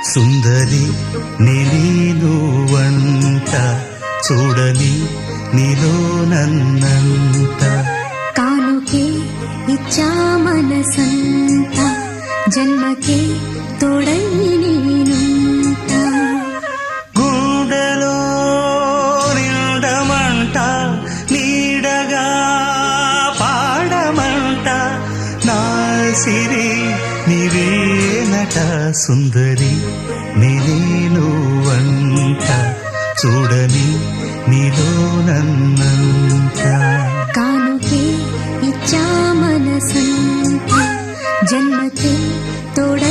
సుందరి నేను వంట చూడని నీలో నన్నంత కానుకే ఇచ్చా మనసంత జన్మకే తోడై నేనుంట గుండెలో నిండమంట నీడగా పాడమంట నా సిరి నీవేనట సుందరి నేను వంట చూడని నీలో నన్నంత కానుకే ఇచ్చా మనసంత జన్మకే తోడై